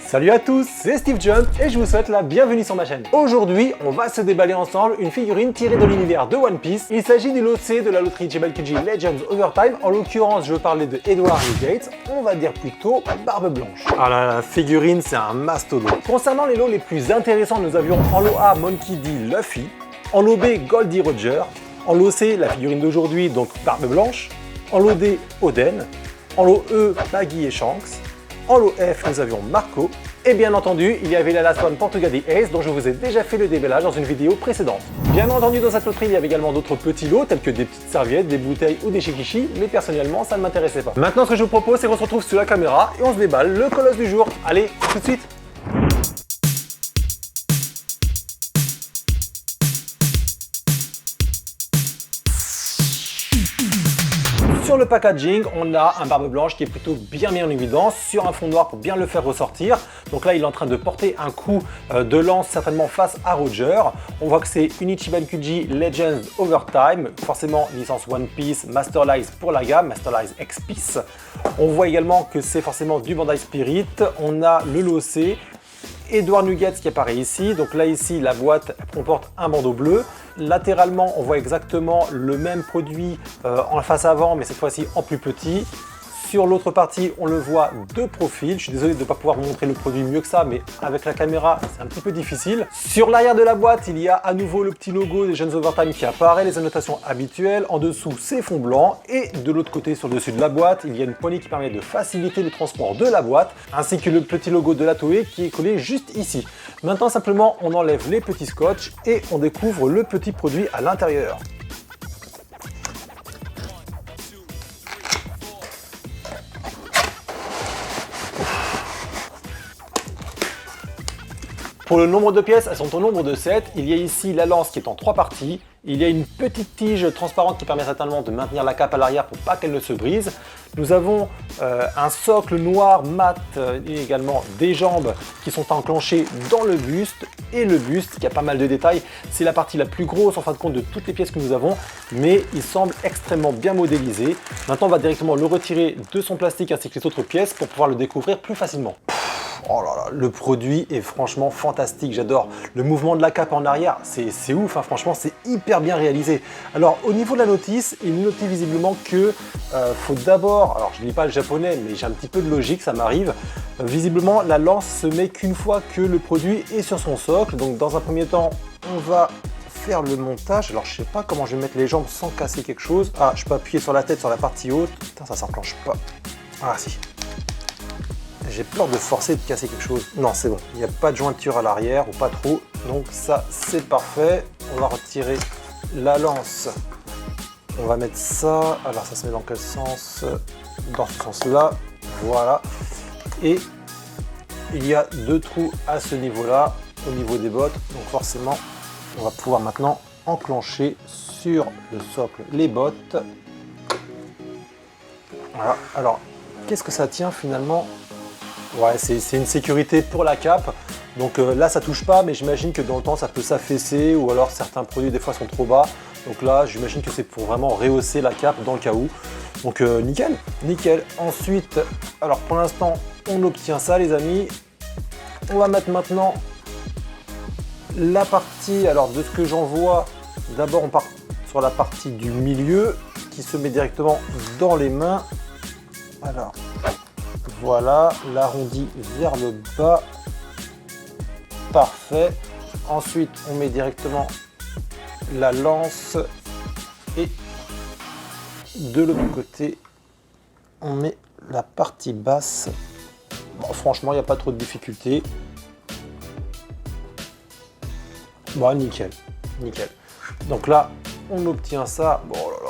Salut à tous, c'est Steve Jump et je vous souhaite la bienvenue sur ma chaîne. Aujourd'hui, on va se déballer ensemble une figurine tirée de l'univers de One Piece. Il s'agit du lot C de la loterie JBLQG Legends Overtime. En l'occurrence, je veux parler de Edward Newgate, on va dire plutôt Barbe Blanche. Ah là, la figurine, c'est un mastodonte. Concernant les lots les plus intéressants, nous avions en lot A Monkey D. Luffy, en lot B Goldie Roger, en lot C la figurine d'aujourd'hui, donc Barbe Blanche, en lot D Oden, en lot E Baggy et Shanks, en lot F, nous avions Marco, et bien entendu, il y avait la Last One Portuga The Ace dont je vous ai déjà fait le déballage dans une vidéo précédente. Bien entendu, dans cette loterie, il y avait également d'autres petits lots tels que des petites serviettes, des bouteilles ou des shikishi, mais personnellement, ça ne m'intéressait pas. Maintenant, ce que je vous propose, c'est qu'on se retrouve sur la caméra et on se déballe le colosse du jour. Allez, tout de suite! Sur le packaging, on a un Barbe Blanche qui est plutôt bien mis en évidence sur un fond noir pour bien le faire ressortir. Donc là, il est en train de porter un coup de lance certainement face à Roger. On voit que c'est une Ichiban Kuji Legends Overtime, forcément licence One Piece, Masterlize pour la gamme, Masterlize X-Piece. On voit également que c'est forcément du Bandai Spirit. On a le lot C, Edward Newgate qui apparaît ici. Donc là, ici, la boîte comporte un bandeau bleu. Latéralement, on voit exactement le même produit en face avant, mais cette fois-ci en plus petit. Sur l'autre partie, on le voit de profil. Je suis désolé de ne pas pouvoir vous montrer le produit mieux que ça, mais avec la caméra, c'est un petit peu difficile. Sur l'arrière de la boîte, il y a à nouveau le petit logo des Legends Overtime qui apparaît, les annotations habituelles. En dessous, c'est fond blanc. Et de l'autre côté, sur le dessus de la boîte, il y a une poignée qui permet de faciliter le transport de la boîte, ainsi que le petit logo de la Toei qui est collé juste ici. Maintenant, simplement, on enlève les petits scotch et on découvre le petit produit à l'intérieur. Pour le nombre de pièces, elles sont au nombre de 7. Il y a ici la lance qui est en 3 parties. Il y a une petite tige transparente qui permet certainement de maintenir la cape à l'arrière pour pas qu'elle ne se brise. Nous avons un socle noir mat et également des jambes qui sont enclenchées dans le buste. Et le buste qui a pas mal de détails, c'est la partie la plus grosse en fin de compte de toutes les pièces que nous avons, mais il semble extrêmement bien modélisé. Maintenant, on va directement le retirer de son plastique ainsi que les autres pièces pour pouvoir le découvrir plus facilement. Oh là là, le produit est franchement fantastique, j'adore. Le mouvement de la cape en arrière, c'est ouf, hein, franchement, c'est hyper bien réalisé. Alors, au niveau de la notice, il notait visiblement que faut d'abord, alors je ne lis pas le japonais, mais j'ai un petit peu de logique, ça m'arrive. Visiblement, la lance se met qu'une fois que le produit est sur son socle. Donc, dans un premier temps, on va faire le montage. Alors, je sais pas comment je vais mettre les jambes sans casser quelque chose. Ah, je peux appuyer sur la tête, sur la partie haute. Putain, ça s'enclenche pas. Ah, si. J'ai peur de forcer de casser quelque chose. Non, c'est bon. Il n'y a pas de jointure à l'arrière ou pas trop. Donc ça, c'est parfait. On va retirer la lance. On va mettre ça. Alors ça se met dans quel sens? Dans ce sens-là. Voilà. Et il y a 2 trous à ce niveau-là, au niveau des bottes. Donc forcément, on va pouvoir maintenant enclencher sur le socle les bottes. Voilà. Alors, qu'est-ce que ça tient finalement? Ouais, c'est une sécurité pour la cape. Donc là, ça touche pas, mais j'imagine que dans le temps, ça peut s'affaisser ou alors certains produits, des fois, sont trop bas. Donc là, j'imagine que c'est pour vraiment rehausser la cape dans le cas où. Donc nickel, nickel. Ensuite, alors pour l'instant, on obtient ça, les amis. On va mettre maintenant la partie, alors de ce que j'en vois, d'abord, on part sur la partie du milieu qui se met directement dans les mains. Alors... voilà, l'arrondi vers le bas. Parfait. Ensuite, on met directement la lance. Et de l'autre côté, on met la partie basse. Bon, franchement, il n'y a pas trop de difficulté. Bon, nickel. Nickel. Donc là, on obtient ça. Bon là là.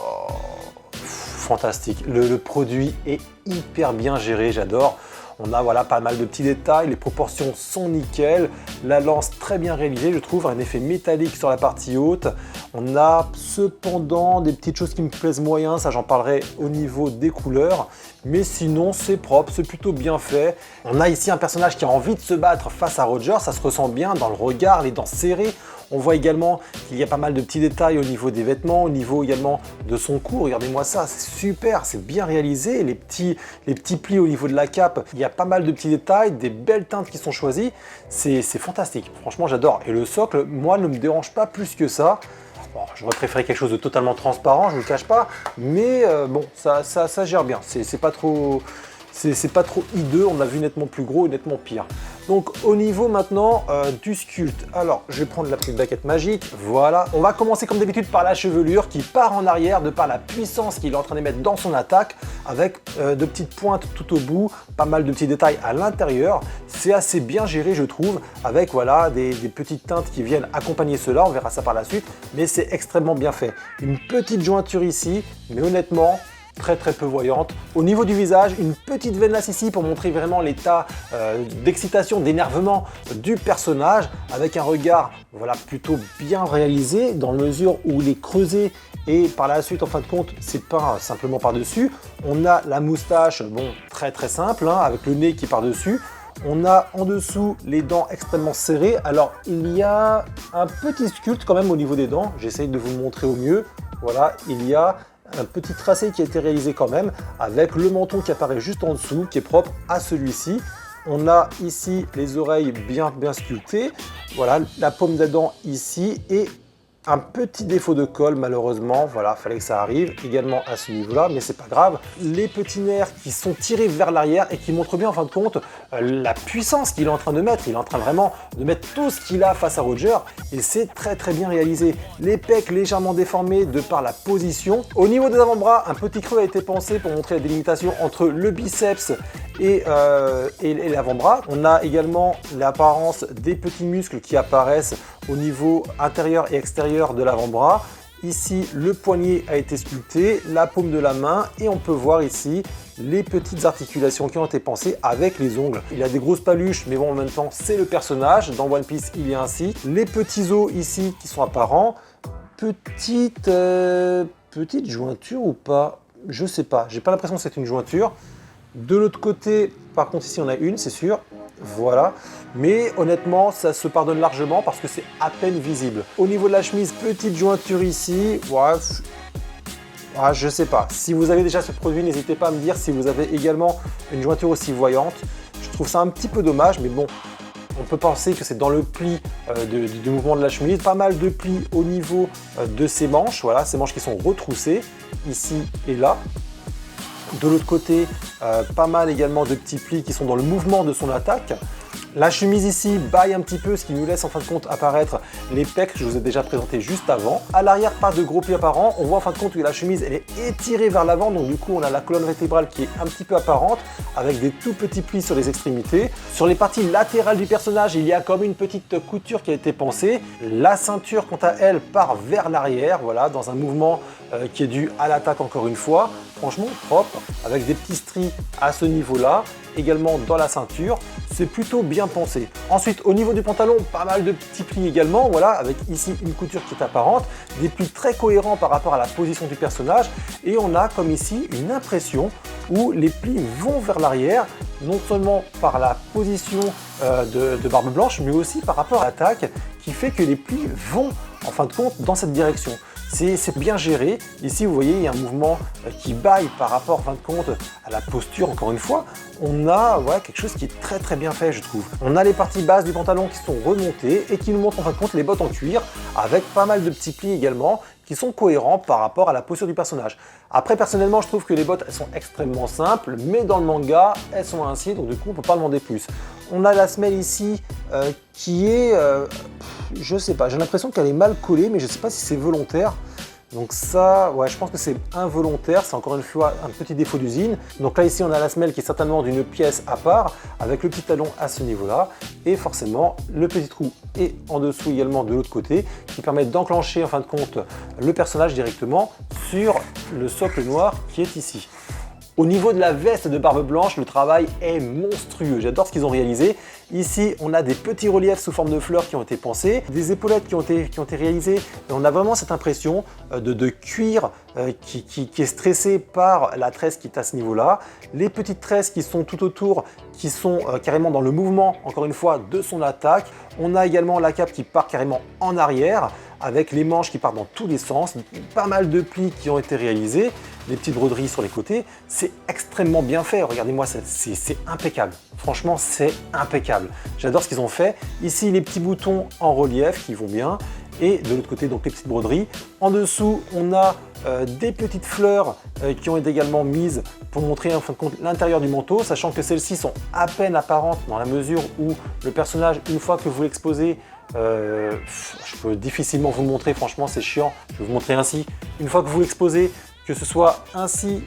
Fantastique, le produit est hyper bien géré, j'adore. On a voilà pas mal de petits détails, les proportions sont nickel, la lance très bien réalisée, je trouve, un effet métallique sur la partie haute. On a cependant des petites choses qui me plaisent moyen, ça j'en parlerai au niveau des couleurs, mais sinon c'est propre, c'est plutôt bien fait. On a ici un personnage qui a envie de se battre face à Roger, ça se ressent bien dans le regard, les dents serrées. On voit également qu'il y a pas mal de petits détails au niveau des vêtements, au niveau également de son cou. Regardez-moi ça, c'est super, c'est bien réalisé. Les petits plis au niveau de la cape, il y a pas mal de petits détails, des belles teintes qui sont choisies. C'est fantastique, franchement j'adore. Et le socle, moi, ne me dérange pas plus que ça. Bon, j'aurais préféré quelque chose de totalement transparent, je ne vous le cache pas, mais bon, ça gère bien. C'est pas trop hideux, on a vu nettement plus gros et nettement pire. Donc au niveau maintenant du sculpte, alors je vais prendre la petite baguette magique, voilà. On va commencer comme d'habitude par la chevelure qui part en arrière de par la puissance qu'il est en train d'émettre dans son attaque, avec de petites pointes tout au bout, pas mal de petits détails à l'intérieur. C'est assez bien géré je trouve, avec voilà des petites teintes qui viennent accompagner cela, on verra ça par la suite, mais c'est extrêmement bien fait. Une petite jointure ici, mais honnêtement, très peu voyante. Au niveau du visage, une petite veinellasse ici pour montrer vraiment l'état d'excitation, d'énervement du personnage, avec un regard voilà, plutôt bien réalisé dans la mesure où il est creusé et par la suite en fin de compte c'est peint simplement par-dessus. On a la moustache, bon très simple, hein, avec le nez qui part dessus. On a en dessous les dents extrêmement serrées. Alors il y a un petit sculpte quand même au niveau des dents, j'essaye de vous le montrer au mieux. Voilà, il y a un petit tracé qui a été réalisé quand même, avec le menton qui apparaît juste en dessous, qui est propre à celui-ci. On a ici les oreilles bien sculptées, voilà, la paume des dents ici, et un petit défaut de colle malheureusement, voilà, fallait que ça arrive également à ce niveau-là, mais c'est pas grave. Les petits nerfs qui sont tirés vers l'arrière et qui montrent bien en fin de compte la puissance qu'il est en train de mettre. Il est en train vraiment de mettre tout ce qu'il a face à Roger et c'est très bien réalisé. Les pecs légèrement déformés de par la position. Au niveau des avant-bras, un petit creux a été pensé pour montrer la délimitation entre le biceps et l'avant-bras. On a également l'apparence des petits muscles qui apparaissent au niveau intérieur et extérieur de l'avant-bras. Ici, le poignet a été sculpté, la paume de la main et on peut voir ici les petites articulations qui ont été pensées avec les ongles. Il a des grosses paluches, mais bon, en même temps, c'est le personnage. Dans One Piece, il y a ainsi. Les petits os ici qui sont apparents. Petite jointure ou pas? Je sais pas. J'ai pas l'impression que c'est une jointure. De l'autre côté, par contre, ici, on a une, c'est sûr. Voilà, mais honnêtement ça se pardonne largement parce que c'est à peine visible. Au niveau de la chemise, petite jointure ici, ouais, je sais pas. Si vous avez déjà ce produit, n'hésitez pas à me dire si vous avez également une jointure aussi voyante. Je trouve ça un petit peu dommage, mais bon, on peut penser que c'est dans le pli du mouvement de la chemise. Pas mal de plis au niveau de ses manches, voilà, ces manches qui sont retroussées ici et là. De l'autre côté, pas mal également de petits plis qui sont dans le mouvement de son attaque. La chemise ici baille un petit peu, ce qui nous laisse en fin de compte apparaître les pecs que je vous ai déjà présenté juste avant. À l'arrière, pas de gros plis apparents. On voit en fin de compte que la chemise elle est étirée vers l'avant, donc du coup on a la colonne vertébrale qui est un petit peu apparente, avec des tout petits plis sur les extrémités. Sur les parties latérales du personnage, il y a comme une petite couture qui a été pensée. La ceinture, quant à elle, part vers l'arrière, voilà, dans un mouvement qui est dû à l'attaque encore une fois. Franchement propre, avec des petits stries à ce niveau-là, également dans la ceinture, c'est plutôt bien pensé. Ensuite, au niveau du pantalon, pas mal de petits plis également, voilà, avec ici une couture qui est apparente, des plis très cohérents par rapport à la position du personnage, et on a comme ici une impression où les plis vont vers l'arrière, non seulement par la position de Barbe Blanche, mais aussi par rapport à l'attaque, qui fait que les plis vont en fin de compte dans cette direction. C'est bien géré. Ici, vous voyez, il y a un mouvement qui baille par rapport, en fin de compte, à la posture, encore une fois. On a voilà, quelque chose qui est très bien fait, je trouve. On a les parties basses du pantalon qui sont remontées et qui nous montrent, en fin de compte, les bottes en cuir, avec pas mal de petits plis également, qui sont cohérents par rapport à la posture du personnage. Après, personnellement, je trouve que les bottes, elles sont extrêmement simples, mais dans le manga, elles sont ainsi, donc du coup, on ne peut pas demander plus. On a la semelle ici qui est... je sais pas, j'ai l'impression qu'elle est mal collée, mais je sais pas si c'est volontaire. Donc ça, ouais, je pense que c'est involontaire, c'est encore une fois un petit défaut d'usine. Donc là ici on a la semelle qui est certainement d'une pièce à part, avec le petit talon à ce niveau-là, et forcément le petit trou est en dessous également de l'autre côté, qui permet d'enclencher en fin de compte le personnage directement sur le socle noir qui est ici. Au niveau de la veste de Barbe Blanche, le travail est monstrueux. J'adore ce qu'ils ont réalisé. Ici, on a des petits reliefs sous forme de fleurs qui ont été pensés, des épaulettes qui ont été réalisées. Et on a vraiment cette impression de cuir qui est stressé par la tresse qui est à ce niveau-là. Les petites tresses qui sont tout autour, qui sont carrément dans le mouvement, encore une fois, de son attaque. On a également la cape qui part carrément en arrière, avec les manches qui partent dans tous les sens, pas mal de plis qui ont été réalisés, les petites broderies sur les côtés, c'est extrêmement bien fait, regardez-moi, c'est impeccable, franchement c'est impeccable, j'adore ce qu'ils ont fait. Ici les petits boutons en relief qui vont bien, et de l'autre côté donc les petites broderies. En dessous on a des petites fleurs qui ont été également mises pour montrer en fin de compte l'intérieur du manteau, sachant que celles-ci sont à peine apparentes dans la mesure où le personnage, une fois que vous l'exposez, je peux difficilement vous le montrer, franchement c'est chiant, je vais vous montrer ainsi. Une fois que vous l'exposez, que ce soit ainsi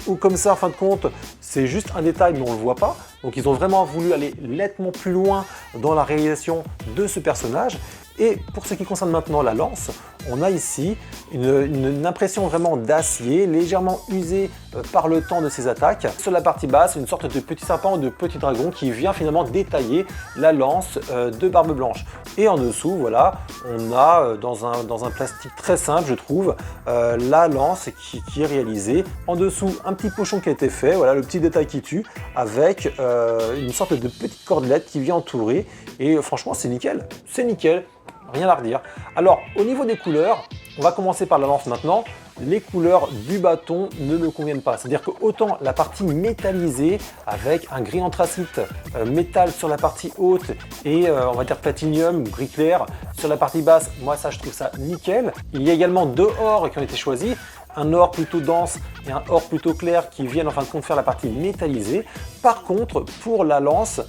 ou comme ça en fin de compte, c'est juste un détail mais on ne le voit pas. Donc ils ont vraiment voulu aller nettement plus loin dans la réalisation de ce personnage. Et pour ce qui concerne maintenant la lance, on a ici une impression vraiment d'acier, légèrement usé par le temps de ses attaques. Sur la partie basse, une sorte de petit serpent ou de petit dragon qui vient finalement détailler la lance de Barbe Blanche. Et en dessous, voilà, on a dans un plastique très simple, je trouve, la lance qui est réalisée. En dessous, un petit pochon qui a été fait, voilà le petit détail qui tue, avec une sorte de petite cordelette qui vient entourer. Et franchement, c'est nickel, c'est nickel. Rien à redire. Alors, au niveau des couleurs, on va commencer par la lance maintenant. Les couleurs du bâton ne me conviennent pas. C'est-à-dire que autant la partie métallisée avec un gris anthracite métal sur la partie haute et on va dire platinium, gris clair sur la partie basse, moi ça je trouve ça nickel. Il y a également deux ors qui ont été choisis. Un or plutôt dense et un or plutôt clair qui viennent en fin de compte faire la partie métallisée. Par contre, pour la lance,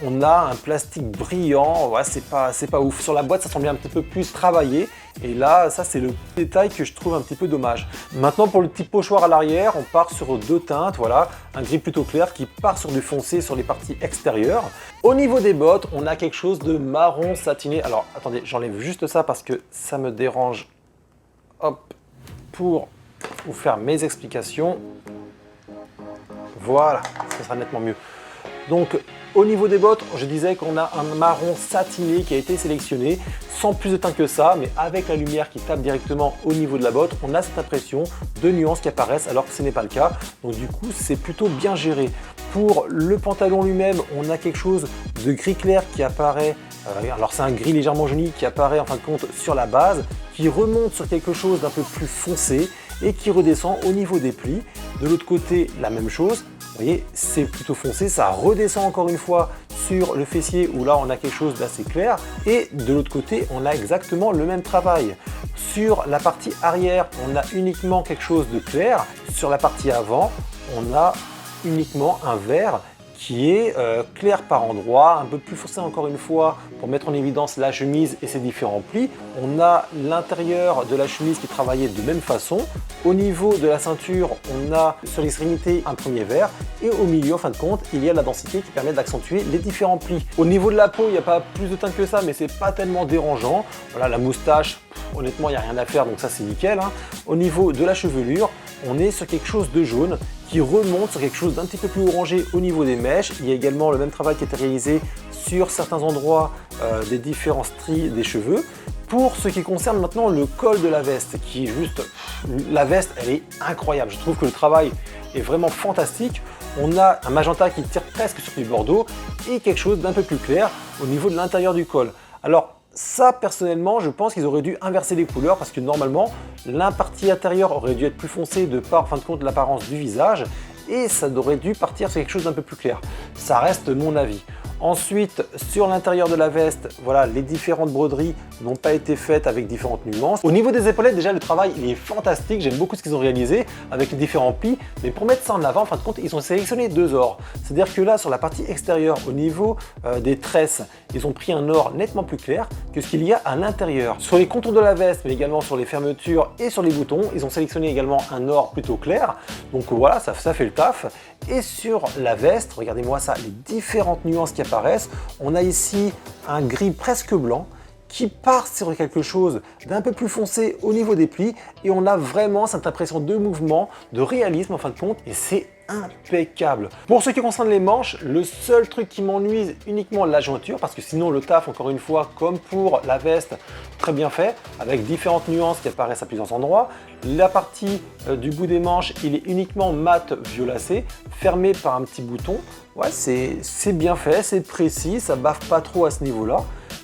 on a un plastique brillant, ouais, c'est pas ouf. Sur la boîte, ça semblait un petit peu plus travaillé. Et là, ça, c'est le détail que je trouve un petit peu dommage. Maintenant, pour le petit pochoir à l'arrière, on part sur deux teintes. Voilà, un gris plutôt clair qui part sur du foncé sur les parties extérieures. Au niveau des bottes, on a quelque chose de marron satiné. Alors, attendez, j'enlève juste ça parce que ça me dérange. Hop, pour vous faire mes explications. Voilà, ça sera nettement mieux. Donc, au niveau des bottes, je disais qu'on a un marron satiné qui a été sélectionné, sans plus de teint que ça, mais avec la lumière qui tape directement au niveau de la botte, on a cette impression de nuances qui apparaissent alors que ce n'est pas le cas. Donc du coup, c'est plutôt bien géré. Pour le pantalon lui-même, on a quelque chose de gris clair qui apparaît, alors c'est un gris légèrement jauni qui apparaît en fin de compte sur la base, qui remonte sur quelque chose d'un peu plus foncé et qui redescend au niveau des plis. De l'autre côté, la même chose. Vous voyez, c'est plutôt foncé, ça redescend encore une fois sur le fessier où là on a quelque chose d'assez clair et de l'autre côté on a exactement le même travail. Sur la partie arrière on a uniquement quelque chose de clair, sur la partie avant on a uniquement un vert qui est clair par endroits, un peu plus foncé encore une fois pour mettre en évidence la chemise et ses différents plis. On a l'intérieur de la chemise qui est travaillé de même façon. Au niveau de la ceinture, on a sur l'extrémité un premier vert et au milieu, en fin de compte, il y a la densité qui permet d'accentuer les différents plis. Au niveau de la peau, il n'y a pas plus de teinte que ça, mais c'est pas tellement dérangeant. Voilà, la moustache, honnêtement, il n'y a rien à faire, donc ça c'est nickel. Au niveau de la chevelure, on est sur quelque chose de jaune qui remonte sur quelque chose d'un petit peu plus orangé au niveau des mèches. Il y a également le même travail qui a été réalisé sur certains endroits des différents stries des cheveux. Pour ce qui concerne maintenant le col de la veste, qui est juste... La veste, elle est incroyable. Je trouve que le travail est vraiment fantastique. On a un magenta qui tire presque sur du bordeaux et quelque chose d'un peu plus clair au niveau de l'intérieur du col. Alors, ça, personnellement, je pense qu'ils auraient dû inverser les couleurs parce que normalement, la partie intérieure aurait dû être plus foncée de par, en fin de compte, l'apparence du visage et ça aurait dû partir sur quelque chose d'un peu plus clair. Ça reste mon avis. Ensuite, sur l'intérieur de la veste, voilà, les différentes broderies n'ont pas été faites avec différentes nuances. Au niveau des épaulettes, déjà, le travail il est fantastique. J'aime beaucoup ce qu'ils ont réalisé avec les différents plis. Mais pour mettre ça en avant, en fin de compte, ils ont sélectionné deux ors. C'est-à-dire que là, sur la partie extérieure, au niveau des tresses, ils ont pris un or nettement plus clair que ce qu'il y a à l'intérieur. Sur les contours de la veste, mais également sur les fermetures et sur les boutons, ils ont sélectionné également un or plutôt clair. Donc voilà, ça fait le taf. Et sur la veste, regardez-moi ça, les différentes nuances qui apparaissent. On a ici un gris presque blanc qui part sur quelque chose d'un peu plus foncé au niveau des plis et on a vraiment cette impression de mouvement, de réalisme en fin de compte et c'est impeccable. Pour ce qui concerne les manches, le seul truc qui m'ennuie uniquement la jointure parce que sinon le taf encore une fois comme pour la veste très bien fait avec différentes nuances qui apparaissent à plusieurs endroits. La partie du bout des manches il est uniquement mat violacé fermé par un petit bouton. Ouais, c'est bien fait, c'est précis, ça baffe pas trop à ce niveau là.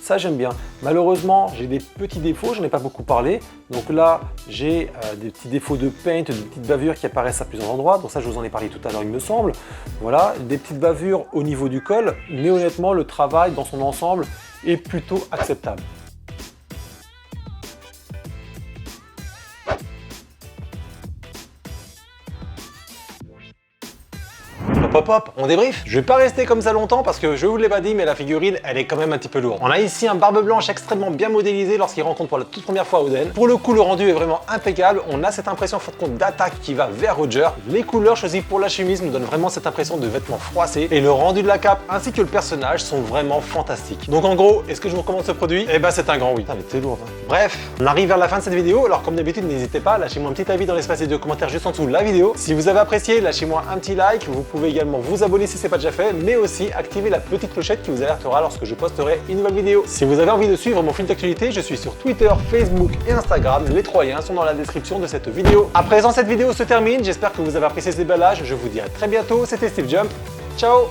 Ça j'aime bien. Malheureusement j'ai des petits défauts, j'en ai pas beaucoup parlé. Donc là j'ai des petits défauts de paint, des petites bavures qui apparaissent à plusieurs endroits. Donc ça je vous en ai parlé tout à l'heure il me semble. Voilà, des petites bavures au niveau du col. Mais honnêtement le travail dans son ensemble est plutôt acceptable. Hop, on débrief. Je vais pas rester comme ça longtemps parce que je vous l'ai pas dit mais la figurine elle est quand même un petit peu lourde. On a ici un barbe blanche extrêmement bien modélisé lorsqu'il rencontre pour la toute première fois Oden. Pour le coup le rendu est vraiment impeccable, on a cette impression en fin de compte d'attaque qui va vers Roger. Les couleurs choisies pour la chemise nous donnent vraiment cette impression de vêtements froissés et le rendu de la cape ainsi que le personnage sont vraiment fantastiques. Donc en gros, est-ce que je vous recommande ce produit? Eh ben c'est un grand oui. Putain, mais c'est lourd. Hein. Bref, on arrive vers la fin de cette vidéo, alors comme d'habitude n'hésitez pas, lâchez-moi un petit avis dans l'espace de commentaires juste en dessous de la vidéo. Si vous avez apprécié, lâchez-moi un petit like, vous pouvez également vous abonner si c'est pas déjà fait, mais aussi activer la petite clochette qui vous alertera lorsque je posterai une nouvelle vidéo. Si vous avez envie de suivre mon fil d'actualité, je suis sur Twitter, Facebook et Instagram. Les 3 liens sont dans la description de cette vidéo. À présent, cette vidéo se termine. J'espère que vous avez apprécié ce déballage. Je vous dis à très bientôt. C'était Steve Jump. Ciao!